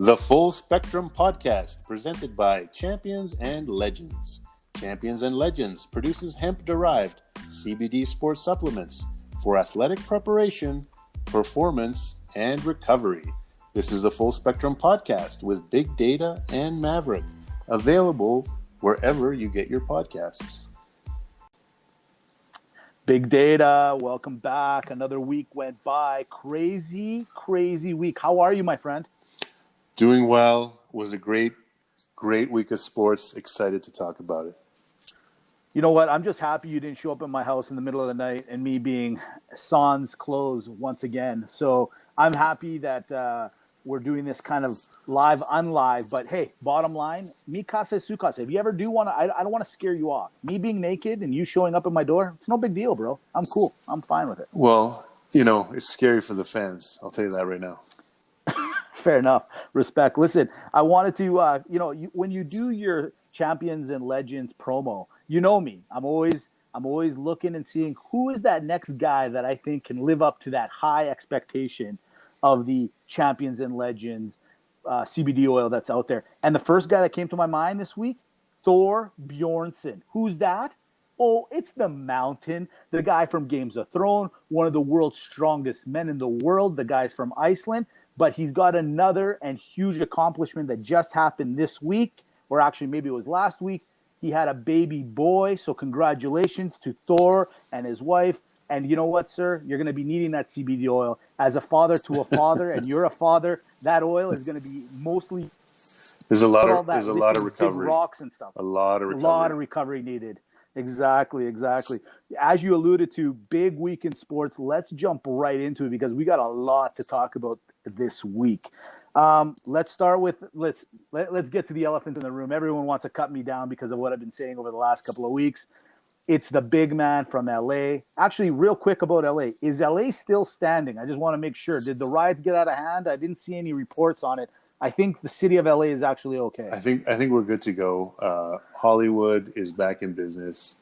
The Full Spectrum Podcast, presented by Champions and Legends. Champions and Legends produces hemp-derived CBD sports supplements for athletic preparation, performance, and recovery. This is the Full Spectrum Podcast with Big Data and Maverick, available wherever you get your podcasts. Big Data, welcome back. Another week went by. Crazy week. How are you, my friend? Doing well. Was a great week of sports. Excited to talk about it. You know what? I'm just happy you didn't show up at my house in the middle of the night and me being sans clothes once again. So I'm happy that we're doing this kind of live, unlive. But hey, bottom line, mi casa es su casa. If you ever do want to, I don't want to scare you off. Me being naked and you showing up at my door, it's no big deal, bro. I'm cool. I'm fine with it. Well, it's scary for the fans. I'll tell you that right now. Fair enough. Respect. Listen, I wanted to, when you do your Champions and Legends promo, you know me. I'm always looking and seeing who is that next guy that I think can live up to that high expectation of the Champions and Legends CBD oil that's out there. And the first guy that came to my mind this week, Thor Bjornsson. Who's that? Oh, it's the Mountain, the guy from Games of Thrones, one of the world's strongest men in the world. The guy's from Iceland. But he's got another and huge accomplishment that just happened this week, or actually maybe it was last week. He had a baby boy, so congratulations to Thor and his wife. And you know what, sir? You're going to be needing that CBD oil. As a father to a father, and you're a father, that oil is going to be mostly... There's a lot of recovery. Big rocks and stuff. A lot of recovery needed. Exactly. As you alluded to, big week in sports. Let's jump right into it because we got a lot to talk about this week. Let's start with let's get to the elephant in the room. Everyone wants to cut me down because of what I've been saying over the last couple of weeks. It's the big man from LA. Actually, real quick about LA. Is LA still standing? I just want to make sure. Did the riots get out of hand? I didn't see any reports on it. I think the city of LA is actually okay. I think we're good to go. Hollywood is back in business,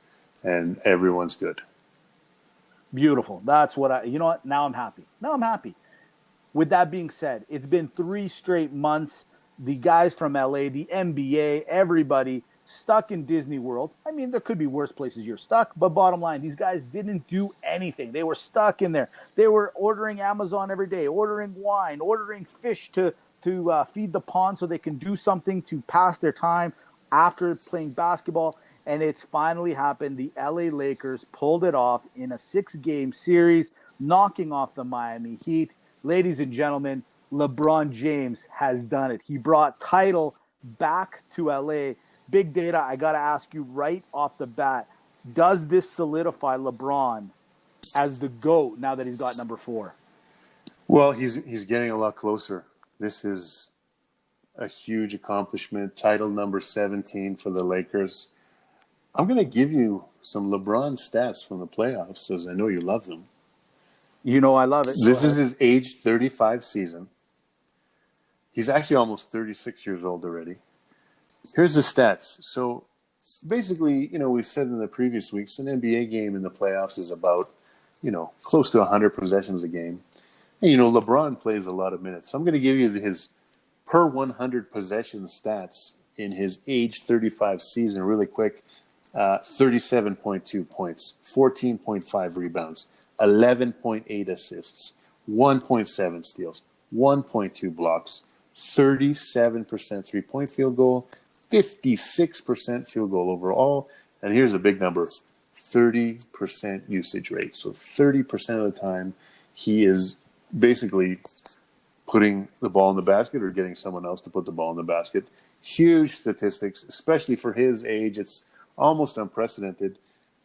and everyone's good. Beautiful. That's what you know what? Now I'm happy. With that being said, it's been 3 straight months. The guys from LA, the NBA, everybody stuck in Disney World. I mean, there could be worse places you're stuck, but bottom line, these guys didn't do anything. They were stuck in there. They were ordering Amazon every day, ordering wine, ordering fish to feed the pond so they can do something to pass their time after playing basketball. And it's finally happened. The LA Lakers pulled it off in a 6-game series, knocking off the Miami Heat. Ladies and gentlemen, LeBron James has done it. He brought title back to LA. Big Data, I got to ask you right off the bat, does this solidify LeBron as the GOAT now that he's got number 4? Well, he's getting a lot closer. This is a huge accomplishment. Title number 17 for the Lakers. I'm going to give you some LeBron stats from the playoffs, as I know you love them. You know I love it. This is his age 35 season. He's actually almost 36 years old already. Here's the stats. So basically, we've said in the previous weeks, an NBA game in the playoffs is about, close to 100 possessions a game. And, LeBron plays a lot of minutes. So I'm going to give you his per 100 possession stats in his age 35 season really quick. 37.2 points, 14.5 rebounds, 11.8 assists, 1.7 steals, 1.2 blocks, 37% three-point field goal, 56% field goal overall. And here's a big number, 30% usage rate. So 30% of the time he is basically putting the ball in the basket or getting someone else to put the ball in the basket. Huge statistics, especially for his age. It's almost unprecedented.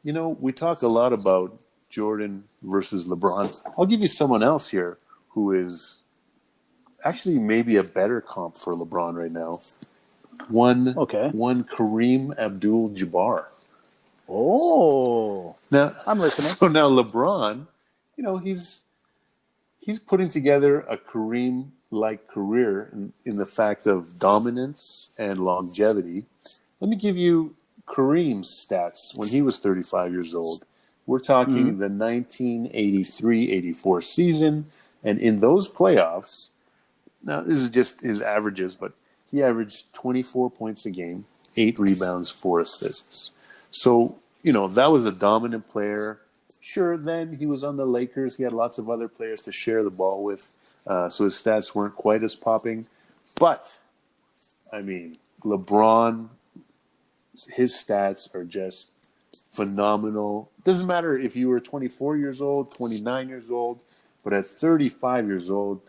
We talk a lot about Jordan versus LeBron. I'll give you someone else here who is actually maybe a better comp for LeBron right now. One Kareem Abdul-Jabbar. Oh. Now, I'm listening. So now LeBron, he's putting together a Kareem-like career in the fact of dominance and longevity. Let me give you Kareem's stats when he was 35 years old. We're talking the 1983-84 season, and in those playoffs, Now, this is just his averages, but he averaged 24 points a game, 8 rebounds, 4 assists. So, that was a dominant player. Sure, then he was on the Lakers. He had lots of other players to share the ball with, so his stats weren't quite as popping. But, I mean, LeBron, his stats are just phenomenal. Doesn't matter if you were 24 years old, 29 years old, but at 35 years old,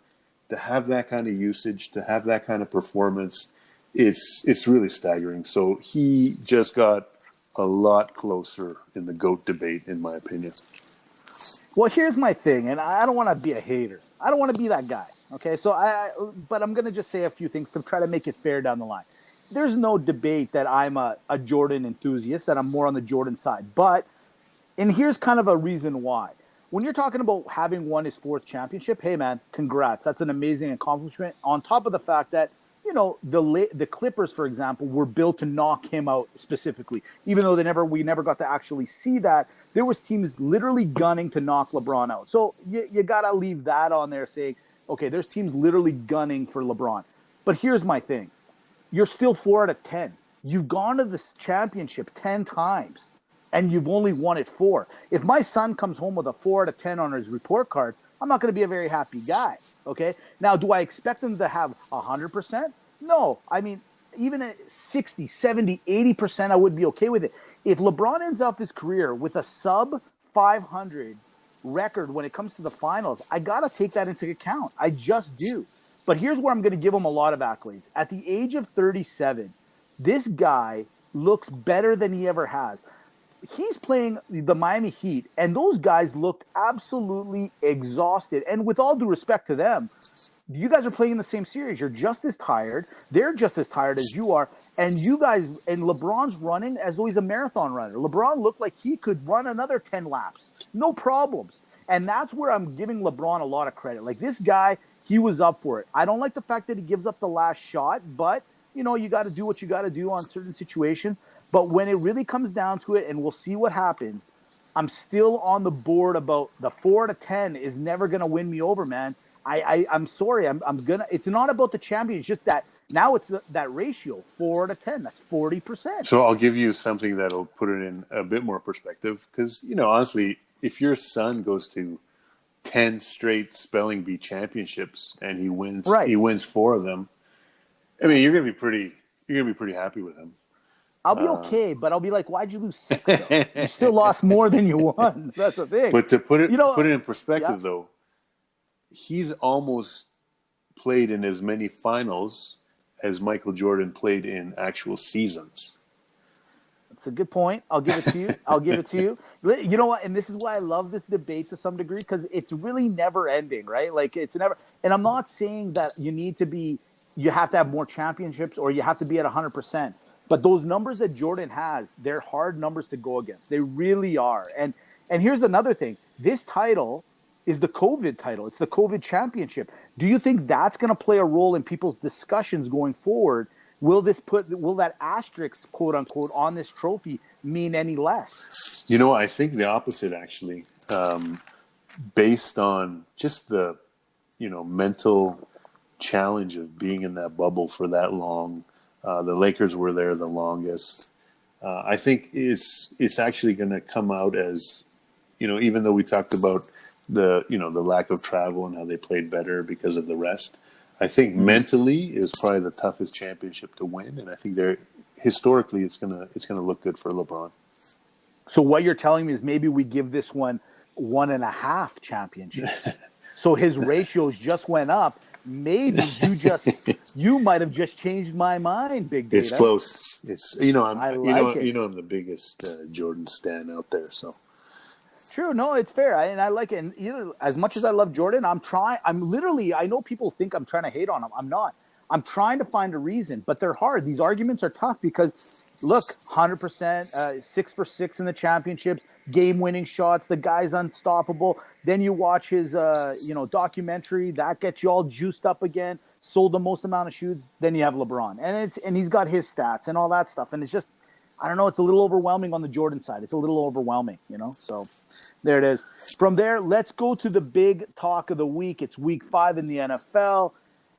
to have that kind of usage, to have that kind of performance, it's really staggering. So he just got a lot closer in the GOAT debate, in my opinion. Well, here's my thing, and I don't want to be a hater. I don't want to be that guy. Okay, but I'm going to just say a few things to try to make it fair down the line. There's no debate that I'm a Jordan enthusiast, that I'm more on the Jordan side. And here's kind of a reason why. When you're talking about having won his 4th championship, hey, man, congrats. That's an amazing accomplishment. On top of the fact that, the Clippers, for example, were built to knock him out specifically. Even though we never got to actually see that, there was teams literally gunning to knock LeBron out. So you got to leave that on there saying, okay, there's teams literally gunning for LeBron. But here's my thing. You're still 4 out of 10. You've gone to this championship 10 times, and you've only won it 4. If my son comes home with a 4 out of 10 on his report card, I'm not going to be a very happy guy, okay? Now, do I expect him to have 100%? No. I mean, even at 60, 70, 80%, I would be okay with it. If LeBron ends up his career with a sub-500 record when it comes to the finals, I got to take that into account. I just do. But here's where I'm going to give him a lot of accolades. At the age of 37, this guy looks better than he ever has. He's playing the Miami Heat, and those guys looked absolutely exhausted. And with all due respect to them, you guys are playing in the same series. You're just as tired. They're just as tired as you are. And you guys, and LeBron's running as though he's a marathon runner. LeBron looked like he could run another 10 laps. No problems. And that's where I'm giving LeBron a lot of credit. Like, this guy, he was up for it. I don't like the fact that he gives up the last shot, but, you got to do what you got to do on certain situations. But when it really comes down to it, and we'll see what happens, I'm still on the board about the 4 to 10 is never going to win me over, man. I'm sorry. It's not about the champion. It's just that now it's that ratio, 4 to 10. That's 40%. So I'll give you something that'll put it in a bit more perspective. Because, honestly, if your son goes to 10 straight spelling bee championships and he wins 4 of them, I mean, you're gonna be pretty happy with him. I'll be okay, but I'll be like, why'd you lose 6 though? You still lost more than you won. That's the thing. But to put it in perspective, though, he's almost played in as many finals as Michael Jordan played in actual seasons. That's a good point. I'll give it to you. You know what? And this is why I love this debate to some degree, because it's really never ending, right? Like, it's never. And I'm not saying that you have to have more championships or you have to be at 100%. But those numbers that Jordan has, they're hard numbers to go against. They really are. And here's another thing. This title is the COVID title. It's the COVID championship. Do you think that's going to play a role in people's discussions going forward? Will that asterisk, quote unquote, on this trophy mean any less? I think the opposite, actually, based on just the, mental challenge of being in that bubble for that long. The Lakers were there the longest. I think it's actually going to come out as, even though we talked about the lack of travel and how they played better because of the rest, I think mentally it was probably the toughest championship to win, and I think historically it's gonna look good for LeBron. So what you're telling me is maybe we give this 1.5 championships. So his ratios just went up. Maybe you might have just changed my mind, Big Data. It's close. It's I'm the biggest Jordan stan out there. So true. No, it's fair, and I like it. And as much as I love Jordan, I know people think I'm trying to hate on him. I'm not. I'm trying to find a reason, but they're hard. These arguments are tough because, look, 100%, 6 for 6 in the championships, game-winning shots. The guy's unstoppable. Then you watch his, documentary that gets you all juiced up again. Sold the most amount of shoes. Then you have LeBron, and he's got his stats and all that stuff. And it's just, I don't know. It's a little overwhelming on the Jordan side. It's a little overwhelming, So there it is. From there, let's go to the big talk of the week. It's week 5 in the NFL.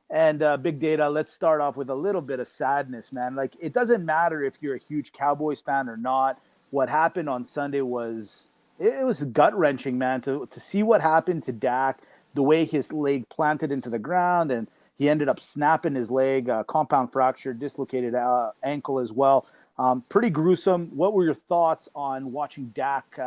And Big Data, let's start off with a little bit of sadness, man. Like, it doesn't matter if you're a huge Cowboys fan or not. What happened on Sunday was it was gut wrenching, man. To see what happened to Dak, the way his leg planted into the ground, and he ended up snapping his leg, compound fracture, dislocated ankle as well. Pretty gruesome. What were your thoughts on watching Dak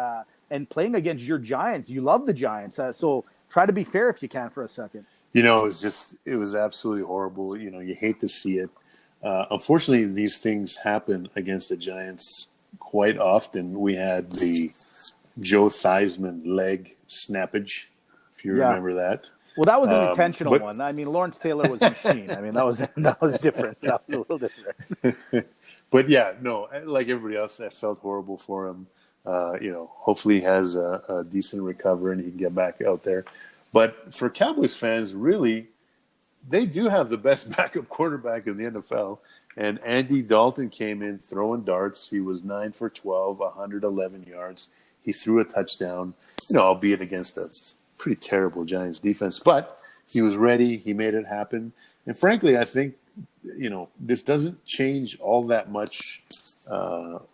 and playing against your Giants? You love the Giants, so try to be fair if you can for a second. It was absolutely horrible. You hate to see it. Unfortunately, these things happen against the Giants quite often. We had the Joe Theismann leg snappage, if you remember that. Well, that was an intentional but one. I mean, Lawrence Taylor was a machine. I mean, that was different. That was a little different. But yeah, no, like everybody else, I felt horrible for him. Hopefully he has a decent recovery and he can get back out there. But for Cowboys fans, really, they do have the best backup quarterback in the NFL. And Andy Dalton came in throwing darts. He was 9 for 12, 111 yards. He threw a touchdown, albeit against a pretty terrible Giants defense. But he was ready. He made it happen. And frankly, I think, this doesn't change all that much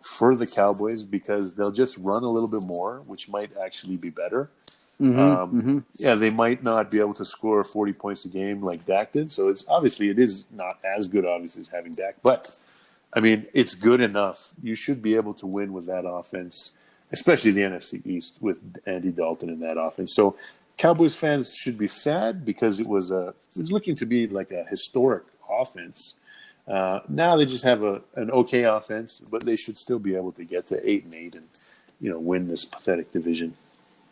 for the Cowboys because they'll just run a little bit more, which might actually be better. Yeah, they might not be able to score 40 points a game like Dak did. So it is not as good, obviously, as having Dak. But, I mean, it's good enough. You should be able to win with that offense, especially the NFC East with Andy Dalton in that offense. So Cowboys fans should be sad because it was looking to be like a historic offense. Now they just have an okay offense, but they should still be able to get to 8-8 and, win this pathetic division.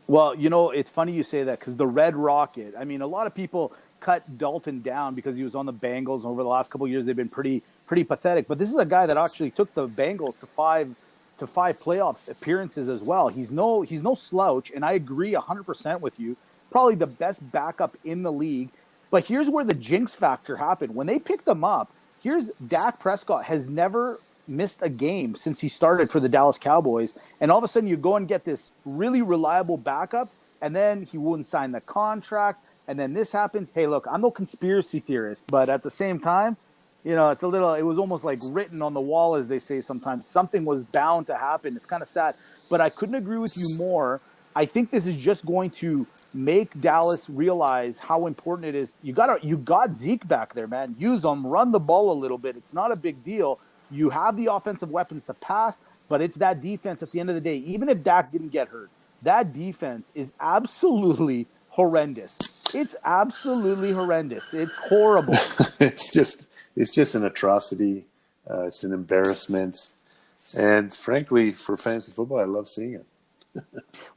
Well, it's funny you say that because the Red Rocket, I mean, a lot of people cut Dalton down because he was on the Bengals. And over the last couple of years, they've been pretty pathetic. But this is a guy that actually took the Bengals to five playoff appearances as well. He's no slouch, and I agree 100% with you. Probably the best backup in the league. But here's where the jinx factor happened. When they picked him up, here's Dak Prescott has never missed a game since he started for the Dallas Cowboys. And all of a sudden you go and get this really reliable backup, and then he wouldn't sign the contract. And then this happens. Hey, look, I'm no conspiracy theorist, but at the same time, it was almost like written on the wall, as they say sometimes. Something was bound to happen. It's kind of sad, but I couldn't agree with you more. I think this is just going to make Dallas realize how important it is. You got Zeke back there, man. Use him, run the ball a little bit. It's not a big deal. You have the offensive weapons to pass, but it's that defense at the end of the day. Even if Dak didn't get hurt, that defense is absolutely horrendous. It's absolutely horrendous. It's horrible. It's just an atrocity. It's an embarrassment. And frankly, for fantasy football, I love seeing it.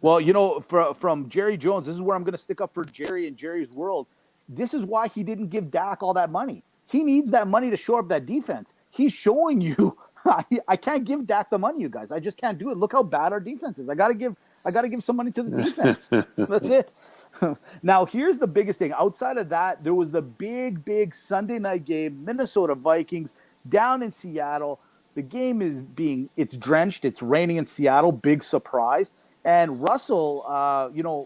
Well, from Jerry Jones, this is where I'm going to stick up for Jerry and Jerry's world. This is why he didn't give Dak all that money. He needs that money to shore up that defense. He's showing you I can't give Dak the money, you guys. I just can't do it. Look how bad our defense is. I gotta give some money to the defense. That's it. Now here's the biggest thing. Outside of that, there was the big Sunday night game, Minnesota Vikings down in Seattle. The game it's drenched. It's raining in Seattle. Big surprise. And Russell,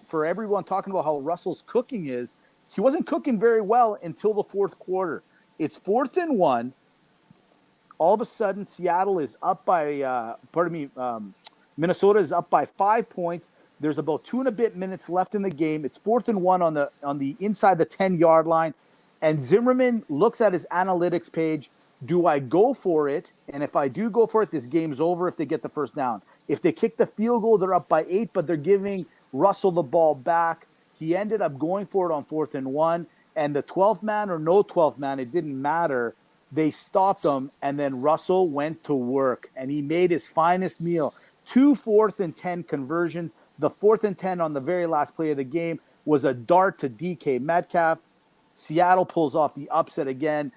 for everyone talking about how Russell's cooking is, he wasn't cooking very well until the fourth quarter. It's 4th and 1. All of a sudden, Seattle is up by, Minnesota is up by 5 points. There's about 2 and a bit minutes left in the game. It's 4th and 1 on the inside the 10-yard line. And Zimmerman looks at his analytics page. Do I go for it? And if I do go for it, this game's over if they get the first down. If they kick the field goal, they're up by 8, but they're giving Russell the ball back. He ended up going for it on 4th and 1. And the 12th man or no 12th man, it didn't matter. They stopped him, and then Russell went to work, and he made his finest meal. 2 4th and 10 conversions. The 4th and 10 on the very last play of the game was a dart to DK Metcalf. Seattle pulls off the upset again.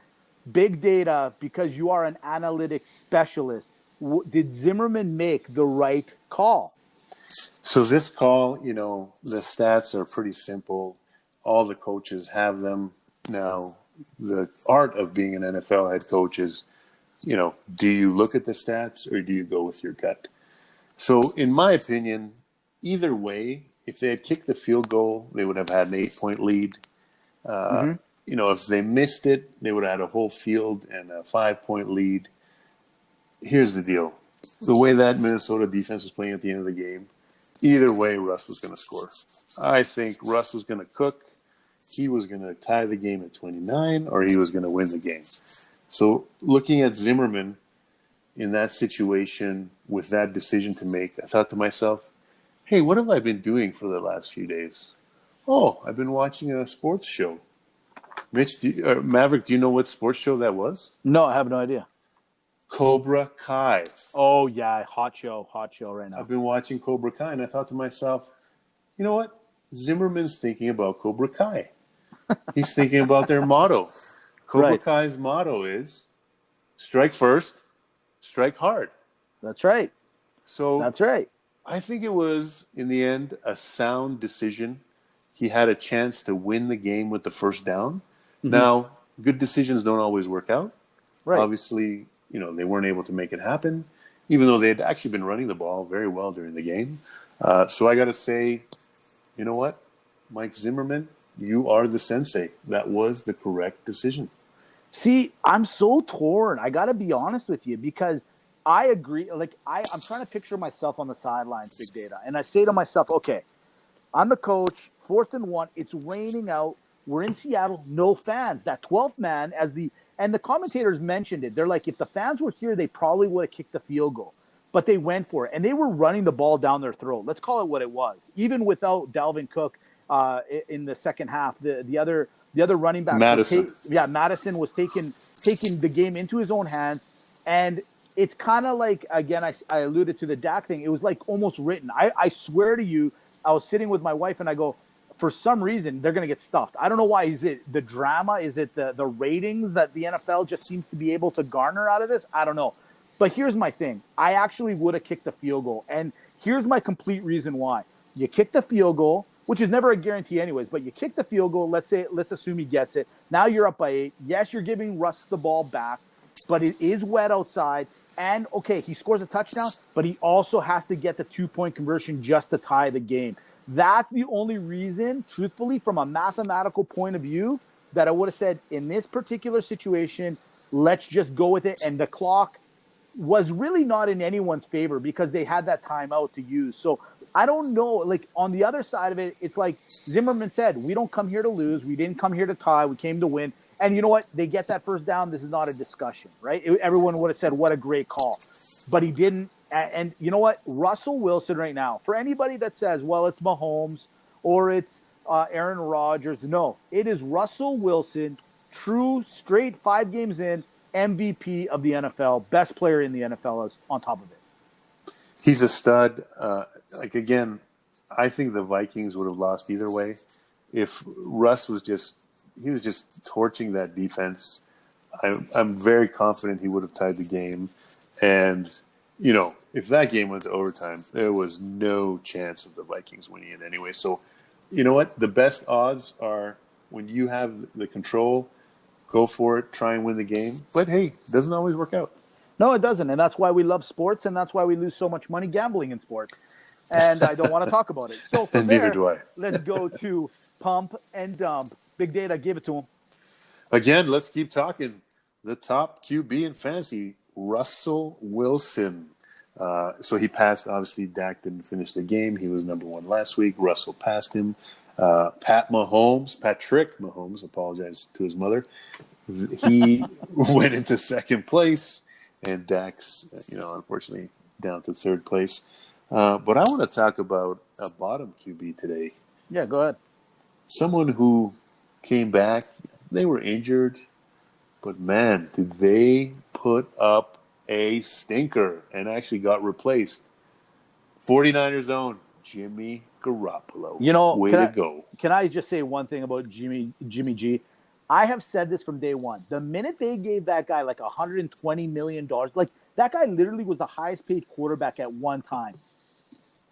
Big Data, because you are an analytics specialist, did Zimmerman make the right call? So this call, the stats are pretty simple. All the coaches have them now. The art of being an NFL head coach is, do you look at the stats or do you go with your gut? So in my opinion, either way, if they had kicked the field goal, they would have had an 8-point lead. if they missed it, they would have had a whole field and a 5-point lead. Here's the deal. The way that Minnesota defense was playing at the end of the game, either way, Russ was going to score. I think Russ was going to cook. He was going to tie the game at 29, or he was going to win the game. So looking at Zimmerman in that situation with that decision to make, I thought to myself, hey, what have I been doing for the last few days? Oh, I've been watching a sports show. Mitch, Maverick, do you know what sports show that was? No, I have no idea. Cobra Kai. Oh, yeah, hot show right now. I've been watching Cobra Kai, and I thought to myself, you know what? Zimmerman's thinking about Cobra Kai. He's thinking about their motto. Cobra Kai's motto is strike first, strike hard. That's right. So that's right. I think it was, in the end, a sound decision. He had a chance to win the game with the first down. Mm-hmm. Now, good decisions don't always work out. Right. Obviously, they weren't able to make it happen, even though they had actually been running the ball very well during the game. So I got to say, you know what? Mike Zimmerman, you are the sensei. That was the correct decision. See, I'm so torn. I got to be honest with you, because I agree. I'm trying to picture myself on the sidelines, Big Data. And I say to myself, okay, I'm the coach, 4th and 1. It's raining out. We're in Seattle, no fans. That 12th man and the commentators mentioned it. They're like, if the fans were here, they probably would have kicked the field goal. But they went for it. And they were running the ball down their throat. Let's call it what it was. Even without Dalvin Cook in the second half, the other running back, Madison. Madison was taking the game into his own hands. And it's kind of like, again, I alluded to the Dak thing. It was like almost written. I swear to you, I was sitting with my wife and I go, for some reason, they're going to get stuffed. I don't know why. Is it the drama? Is it the ratings that the NFL just seems to be able to garner out of this? I don't know. But here's my thing. I actually would have kicked the field goal. And here's my complete reason why. You kick the field goal, which is never a guarantee anyways, but you kick the field goal. Let's assume he gets it. Now you're up by 8. Yes, you're giving Russ the ball back, but it is wet outside. And, okay, he scores a touchdown, but he also has to get the 2-point conversion just to tie the game. That's the only reason, truthfully, from a mathematical point of view, that I would have said, in this particular situation, let's just go with it. And the clock was really not in anyone's favor because they had that timeout to use. So I don't know. On the other side of it, it's like Zimmerman said, we don't come here to lose. We didn't come here to tie. We came to win. And you know what? They get that first down. This is not a discussion, right? Everyone would have said, what a great call. But he didn't. And you know what? Russell Wilson right now, for anybody that says, well, it's Mahomes or it's Aaron Rodgers, no. It is Russell Wilson, true, straight 5 games in, MVP of the NFL, best player in the NFL is on top of it. He's a stud. Again, I think the Vikings would have lost either way. If Russ was just torching that defense, I'm very confident he would have tied the game. And, if that game went to overtime, there was no chance of the Vikings winning it anyway. So, you know what? The best odds are when you have the control, go for it, try and win the game. But, hey, it doesn't always work out. No, it doesn't. And that's why we love sports, and that's why we lose so much money gambling in sports. And I don't want to talk about it. So from neither do I. Let's go to pump and dump. Big Data, give it to him. Again, let's keep talking. The top QB in fantasy, Russell Wilson. So he passed, obviously, Dak didn't finish the game. He was number 1 last week. Russell passed him. Patrick Mahomes, apologize to his mother. He went into second place, and Dak's, unfortunately, down to third place. But I want to talk about a bottom QB today. Yeah, go ahead. Someone who came back. They were injured, but man, did they put up a stinker and actually got replaced. 49ers own Jimmy Garoppolo. Way to go. Can I just say one thing about Jimmy G? I have said this from day one. The minute they gave that guy like $120 million, that guy literally was the highest paid quarterback at one time.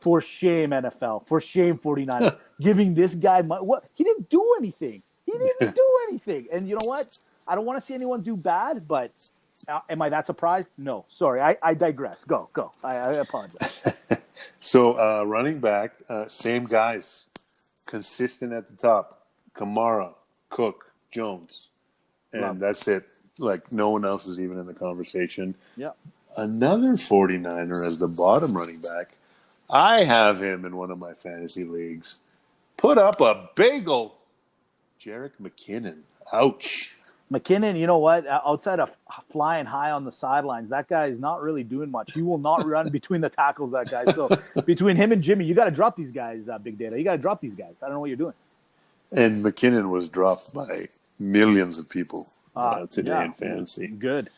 For shame, NFL. For shame, 49ers. Giving this guy money. What? He didn't do anything. He didn't do anything. And you know what? I don't want to see anyone do bad, but am I that surprised? No. Sorry. I digress. Go. I apologize. So running back, same guys. Consistent at the top. Kamara, Cook, Jones. And Love it. that's it. Like, no one else is even in the conversation. Yeah. Another 49er as the bottom running back. I have him in one of my fantasy leagues. Put up a bagel. Jerick McKinnon. Ouch. McKinnon, you know what? Outside of flying high on the sidelines, that guy is not really doing much. He will not run between the tackles, that guy. So between him and Jimmy, you got to drop these guys, Big Data. You got to drop these guys. I don't know what you're doing. And McKinnon was dropped by millions of people today in fantasy. Good.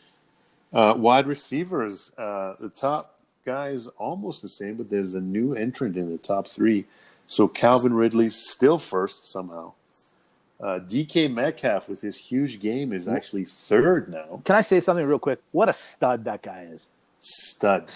Wide receivers, the top guys almost the same, but there's a new entrant in the top three. So Calvin Ridley's still first somehow. DK Metcalf with his huge game is actually third now. Can I say something real quick? What a stud that guy is. Stud.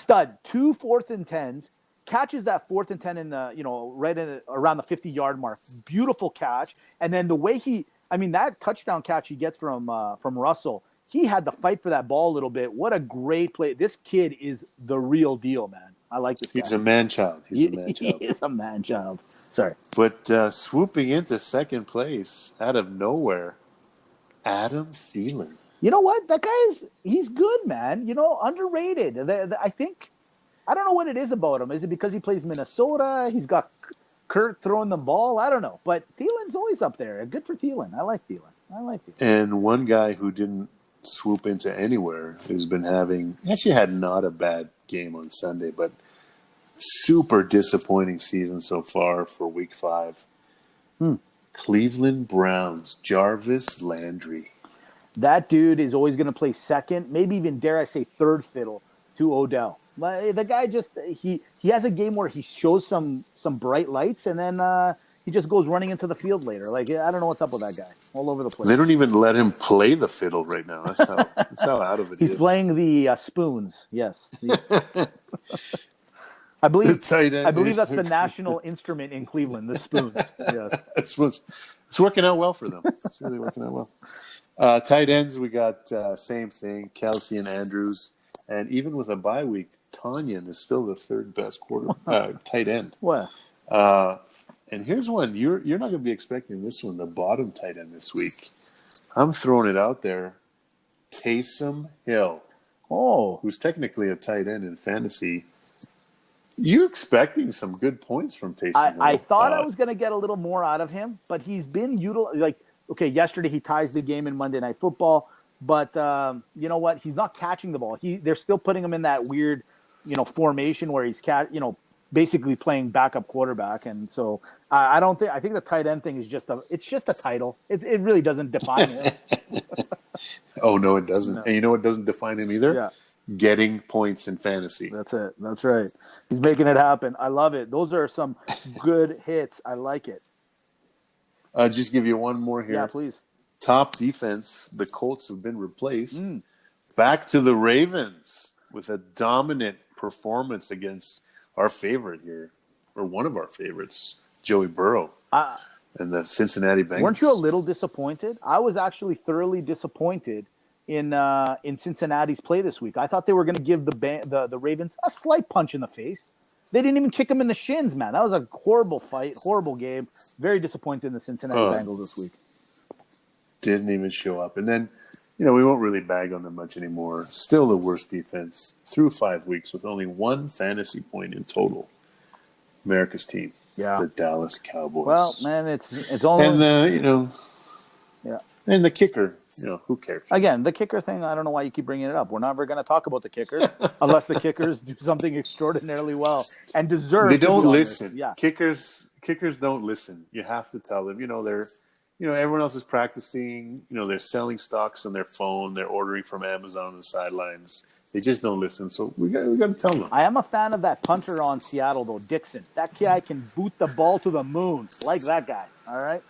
2 4th and 10s. Catches that 4th and 10 in the, right around the 50-yard mark. Beautiful catch. And then the way that touchdown catch he gets from Russell, he had to fight for that ball a little bit. What a great play. This kid is the real deal, man. I like this guy. He's a man-child. He is a man-child. Sorry. But swooping into second place out of nowhere, Adam Thielen. You know what? That guy he's good, man. Underrated. I don't know what it is about him. Is it because he plays Minnesota? He's got Kurt throwing the ball? I don't know. But Thielen's always up there. Good for Thielen. I like Thielen. And one guy who didn't swoop into anywhere, who's been actually had not a bad game on Sunday, but super disappointing season so far for week 5. Cleveland Browns, Jarvis Landry. That dude is always going to play second, maybe even, dare I say, third fiddle to Odell. The guy just he has a game where he shows some bright lights, and then he just goes running into the field later. Like, I don't know what's up with that guy. All over the place. They don't even let him play the fiddle right now. That's how out of it He's playing the spoons. Yes. I believe that's the national instrument in Cleveland, the spoons. Yes. It's working out well for them. It's really working out well. Tight ends, we got same thing, Kelsey and Andrews. And even with a bye week, Tanyan is still the third best tight end. What? And here's one. You're not going to be expecting this one, the bottom tight end this week. I'm throwing it out there. Taysom Hill. Oh. Who's technically a tight end in fantasy. You're expecting some good points from Taysom Hill. I thought I was going to get a little more out of him, but he's been utilized. Yesterday he ties the game in Monday Night Football, but you know what? He's not catching the ball. They're still putting him in that weird, formation where he's basically playing backup quarterback, and so I think the tight end thing is just a title. It really doesn't define him. Oh no, it doesn't. No. And you know what doesn't define him either? Yeah. Getting points in fantasy. That's it. That's right. He's making it happen. I love it. Those are some good hits. I like it. Just give you one more here. Yeah, please. Top defense. The Colts have been replaced. Back to the Ravens with a dominant performance against our favorite here, or one of our favorites, Joey Burrow, and the Cincinnati Bengals. Weren't you a little disappointed? I was actually thoroughly disappointed in Cincinnati's play this week. I thought they were going to give the Ravens a slight punch in the face. They didn't even kick them in the shins, man. That was a horrible fight, horrible game. Very disappointed in the Cincinnati Bengals this week. Didn't even show up. And then, we won't really bag on them much anymore. Still the worst defense through 5 weeks with only one fantasy point in total. America's team, the Dallas Cowboys. Well, man, it's all. And and the kicker. Who cares? Again, the kicker thing, I don't know why you keep bringing it up. We're never going to talk about the kickers unless the kickers do something extraordinarily well and deserve. They don't listen. Yeah. Kickers don't listen. You have to tell them. They're, everyone else is practicing. They're selling stocks on their phone. They're ordering from Amazon on the sidelines. They just don't listen. So we got to tell them. I am a fan of that punter on Seattle, though, Dixon. That guy can boot the ball to the moon. Like that guy. All right.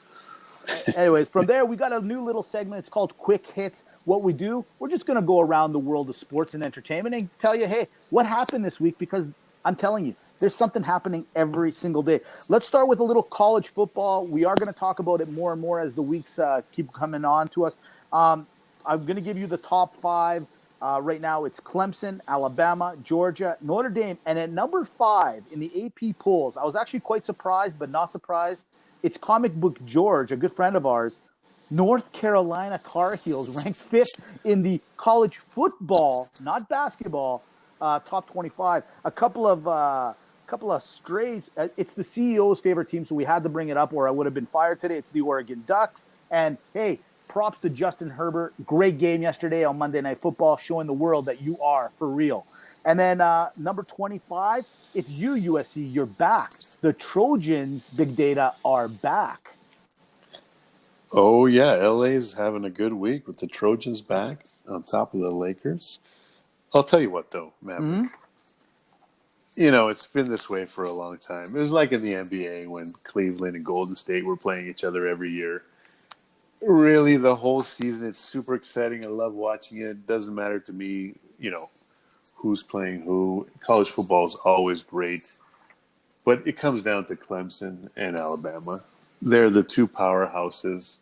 Anyways, from there, we got a new little segment. It's called Quick Hits. What we do, we're just going to go around the world of sports and entertainment and tell you, hey, what happened this week? Because I'm telling you, there's something happening every single day. Let's start with a little college football. We are going to talk about it more and more as the weeks keep coming on to us. I'm going to give you the top 5. Right now, it's Clemson, Alabama, Georgia, Notre Dame. And at number 5 in the AP polls, I was actually quite surprised, but not surprised. It's Comic Book George, a good friend of ours, North Carolina Tar Heels ranked fifth in the college football, not basketball, top 25. A couple of strays. It's the CEO's favorite team, so we had to bring it up, or I would have been fired today. It's the Oregon Ducks. And hey, props to Justin Herbert. Great game yesterday on Monday Night Football, showing the world that you are for real. And then number 25, it's you, USC. You're back. The Trojans, big data, are back. Oh, yeah. LA's having a good week with the Trojans back on top of the Lakers. I'll tell you what, though, Maverick. Mm-hmm. You know, it's been this way for a long time. It was like in the NBA when Cleveland and Golden State were playing each other every year. Really, the whole season, it's super exciting. I love watching it. It doesn't matter to me, who's playing who. College football is always great. But it comes down to Clemson and Alabama. They're the two powerhouses.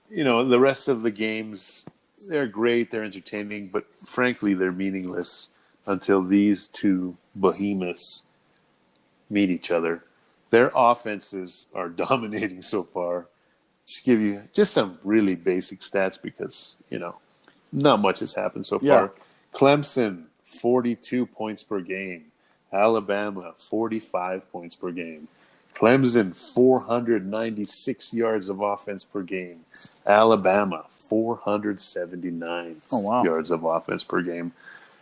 The rest of the games, they're great, they're entertaining, but frankly, they're meaningless until these two behemoths meet each other. Their offenses are dominating so far. Just give you just some really basic stats because, not much has happened so far. Clemson, 42 points per game. Alabama, 45 points per game. Clemson, 496 yards of offense per game. Alabama, 479 yards of offense per game.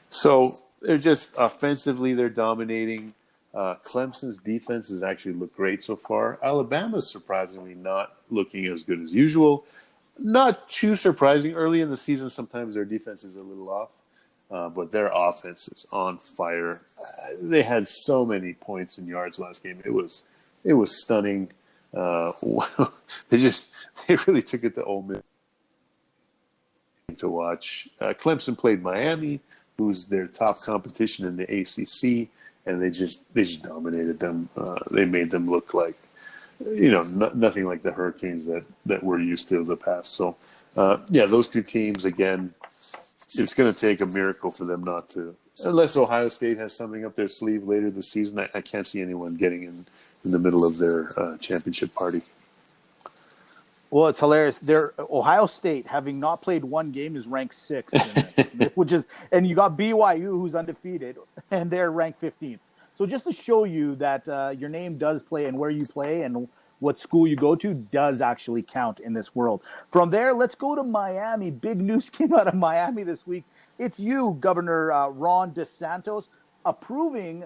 So they're just offensively, they're dominating. Clemson's defense has actually looked great so far. Alabama's surprisingly not looking as good as usual. Not too surprising. Early in the season, sometimes their defense is a little off. But their offense is on fire. They had so many points and yards last game. It was stunning. They really took it to Ole Miss to watch. Clemson played Miami, who's their top competition in the ACC, and they just dominated them. They made them look like, nothing like the Hurricanes that we're used to in the past. So, those two teams again. It's going to take a miracle for them not to, unless Ohio State has something up their sleeve later this season. I can't see anyone getting in the middle of their championship party. Well, it's hilarious. Ohio State, having not played one game, is ranked 6th, and you got BYU, who's undefeated, and they're ranked 15th. So just to show you that your name does play and where you play and what school you go to does actually count in this world. From there, let's go to Miami. Big news came out of Miami this week. It's you, Governor Ron DeSantis, approving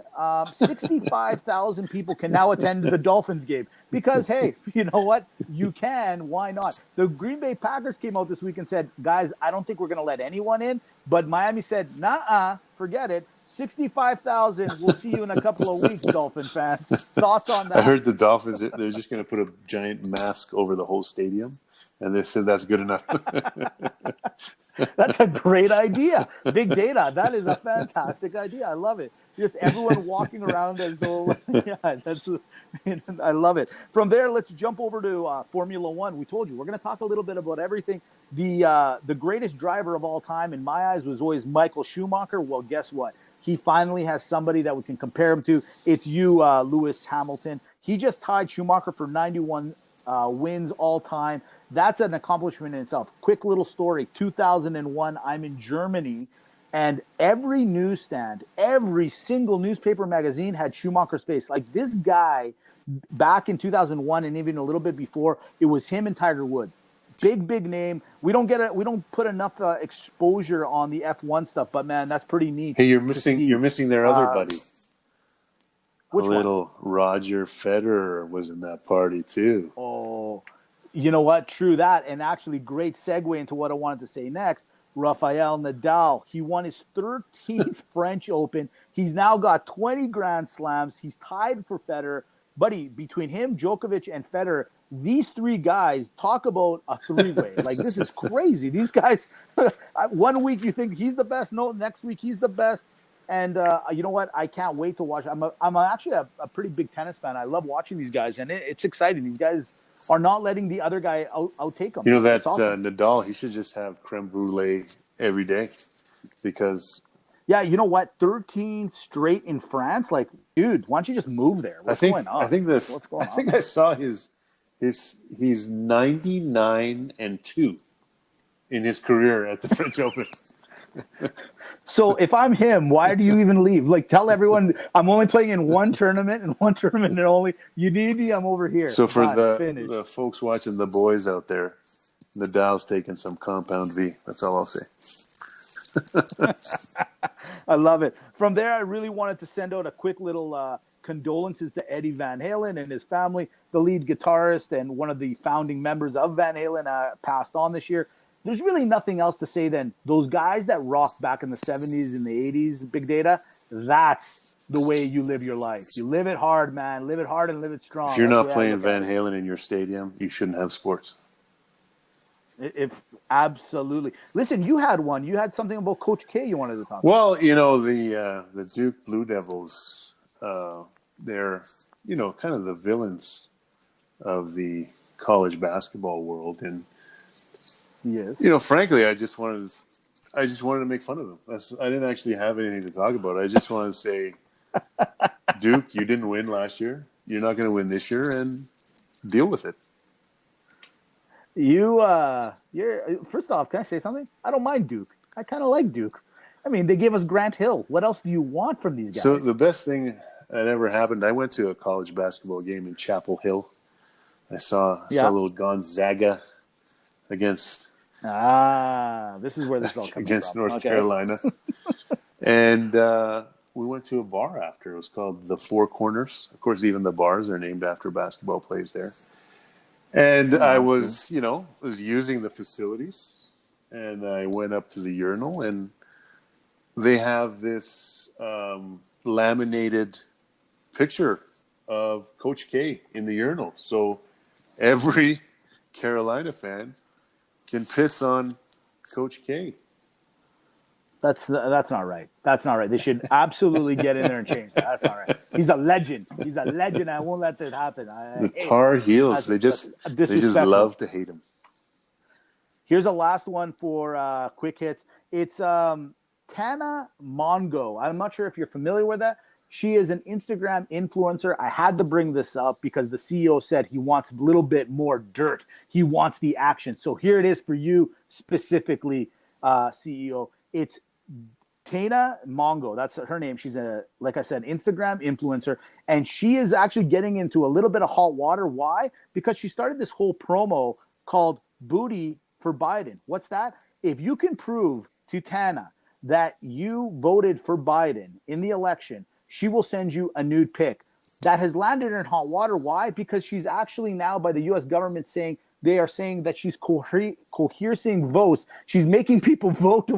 65,000 people can now attend the Dolphins game. Because, hey, you know what? You can. Why not? The Green Bay Packers came out this week and said, guys, I don't think we're going to let anyone in. But Miami said, nah, forget it. 65,000. We'll see you in a couple of weeks, Dolphin fans. Thoughts on that? I heard the Dolphins, they're just going to put a giant mask over the whole stadium, and they said that's good enough. That's a great idea. Big data. That is a fantastic idea. I love it. Just everyone walking around as though, I love it. From there, let's jump over to Formula One. We told you we're going to talk a little bit about everything. The greatest driver of all time, in my eyes, was always Michael Schumacher. Well, guess what? He finally has somebody that we can compare him to. It's you, Lewis Hamilton. He just tied Schumacher for 91 wins all time. That's an accomplishment in itself. Quick little story. 2001, I'm in Germany, and every newsstand, every single newspaper magazine had Schumacher's face. Like this guy, back in 2001 and even a little bit before, it was him and Tiger Woods. Big name. We don't put enough exposure on the F1 stuff, but man, that's pretty neat. Hey, you're missing their other buddy. Which one? Roger Federer was in that party too. Oh, you know what? True that. And actually, great segue into what I wanted to say next. Rafael Nadal. He won his 13th French Open. He's now got 20 Grand Slams. He's tied for Federer. Buddy, between him, Djokovic, and Federer, these three guys, talk about a three-way. Like, this is crazy. These guys, one week you think he's the best. No, next week he's the best. And you know what? I can't wait to watch. I'm actually a pretty big tennis fan. I love watching these guys, and it's exciting. These guys are not letting the other guy outtake them. You know that awesome. Nadal, he should just have creme brulee every day because... Yeah, you know what? 13 straight in France? Like, dude, why don't you just move there? What's going on? What's going on? I think I saw his He's 99-2 in his career at the French Open. So if I'm him, why do you even leave? Like, tell everyone I'm only playing in one tournament and only. You need me, I'm over here. So for Done. the Finished. folks watching, the boys out there, Nadal's taking some compound V. That's all I'll say. I love it. From there, I really wanted to send out a quick little condolences to Eddie Van Halen and his family. The lead guitarist and one of the founding members of Van Halen passed on this year. There's really nothing else to say than those guys that rocked back in the 70s and the 80s, Big Data, that's the way you live your life. You live it hard, man. Live it hard and live it strong. If you're That's not the way I playing look at Van it. Halen in your stadium, you shouldn't have sports. If absolutely. Listen, you had one. You had something about Coach K you wanted to talk about. Well, you know, the Duke Blue Devils, they're, you know, kind of the villains of the college basketball world. And, Yes. you know, frankly, I just wanted to make fun of them. I didn't actually have anything to talk about. I just wanted to say, Duke, you didn't win last year. You're not going to win this year, and deal with it. You're first off, can I say something? I don't mind Duke. I kind of like Duke. I mean, they gave us Grant Hill. What else do you want from these guys? So the best thing that ever happened, I went to a college basketball game in Chapel Hill. I saw a little Gonzaga against this is where this is all coming against from. North Carolina. And we went to a bar after. It was called the Four Corners. Of course, even the bars are named after basketball plays there. And I was, you know, using the facilities, and I went up to the urinal, and they have this laminated picture of Coach K in the urinal. So every Carolina fan can piss on Coach K. That's not right. That's not right. They should absolutely get in there and change that. That's not right. He's a legend. He's a legend. I won't let that happen. The Tar Heels, they just love to hate him. Here's a last one for quick hits. It's Tana Mongo. I'm not sure if you're familiar with that. She is an Instagram influencer. I had to bring this up because the CEO said he wants a little bit more dirt. He wants the action. So here it is for you specifically, CEO. It's Tana Mongo. That's her name. She's like I said, Instagram influencer. And she is actually getting into a little bit of hot water. Why? Because she started this whole promo called Booty for Biden. What's that? If you can prove to Tana that you voted for Biden in the election, she will send you a nude pic. That has landed her in hot water. Why? Because she's actually now by the U.S. government saying they are saying that she's coercing votes. She's making people vote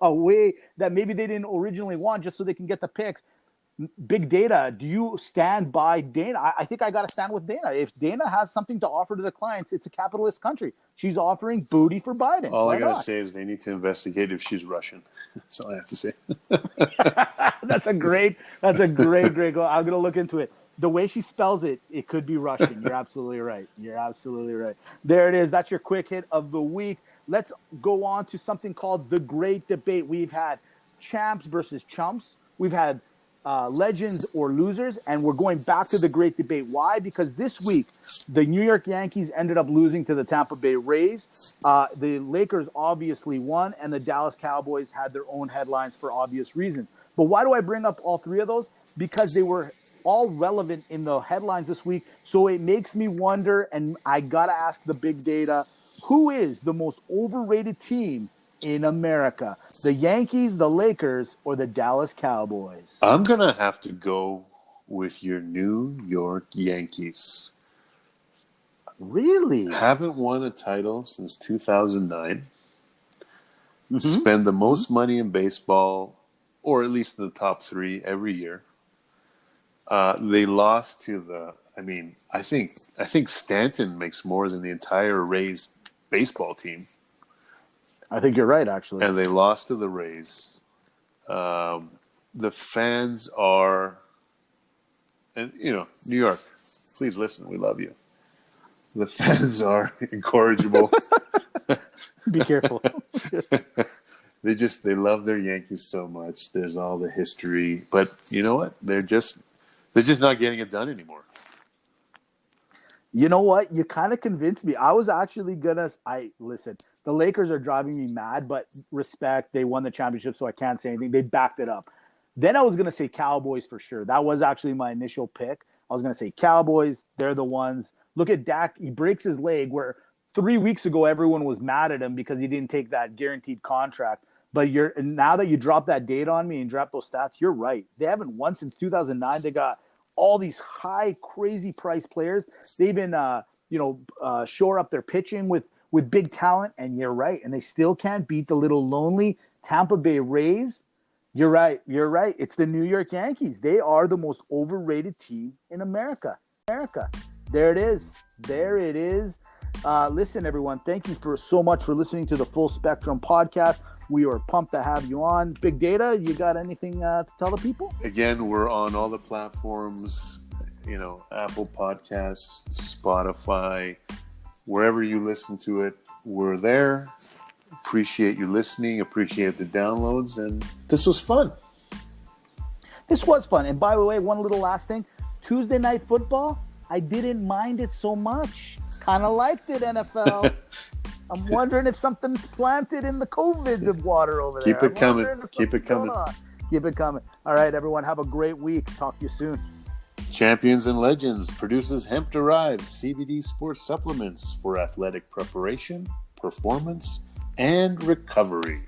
a way that maybe they didn't originally want just so they can get the pics. Big Data, do you stand by Dana? I think I got to stand with Dana. If Dana has something to offer to the clients, it's a capitalist country. She's offering booty for Biden. All I got to say is they need to investigate if she's Russian. That's all I have to say. That's a great goal. I'm going to look into it. The way she spells it, it could be Russian. You're absolutely right. There it is. That's your quick hit of the week. Let's go on to something called the Great Debate. We've had champs versus chumps. We've had legends or losers, and we're going back to the Great Debate. Why? Because this week, the New York Yankees ended up losing to the Tampa Bay Rays. The Lakers obviously won, and the Dallas Cowboys had their own headlines for obvious reasons. But why do I bring up all three of those? Because they were all relevant in the headlines this week. So it makes me wonder, and I got to ask the Big Data, who is the most overrated team in America? The Yankees, the Lakers, or the Dallas Cowboys? I'm going to have to go with your New York Yankees. Really? Haven't won a title since 2009. Spend the most money in baseball, or at least in the top three every year. They lost to I think Stanton makes more than the entire Rays baseball team. I think you're right, actually. And they lost to the Rays. The fans are, and New York, please listen, we love you. The fans are incorrigible. Be careful. They love their Yankees so much. There's all the history, but you know what? They're just not getting it done anymore. You know what? You kind of convinced me. I was actually listen. The Lakers are driving me mad, but respect. They won the championship, so I can't say anything. They backed it up. Then I was gonna say Cowboys for sure. That was actually my initial pick. I was gonna say Cowboys. They're the ones. Look at Dak. He breaks his leg. Where 3 weeks ago everyone was mad at him because he didn't take that guaranteed contract. But now that you drop that date on me and drop those stats, you're right. They haven't won since 2009. They got all these high, crazy price players. They've been, shore up their pitching with big talent, and you're right. And they still can't beat the little lonely Tampa Bay Rays. You're right. You're right. It's the New York Yankees. They are the most overrated team in America. There it is. There it is. Listen, everyone, thank you so much for listening to the Full Spectrum podcast. We are pumped to have you on. Big Data, you got anything to tell the people? Again, we're on all the platforms, Apple Podcasts, Spotify, wherever you listen to it, we're there. Appreciate you listening, appreciate the downloads, and this was fun. This was fun. And by the way, one little last thing. Tuesday Night Football, I didn't mind it so much. Kind of liked it, NFL. I'm wondering if something's planted in the COVID water over there. Keep it coming. Keep it coming. Keep it coming. All right, everyone. Have a great week. Talk to you soon. Champions and Legends produces hemp-derived CBD sports supplements for athletic preparation, performance, and recovery.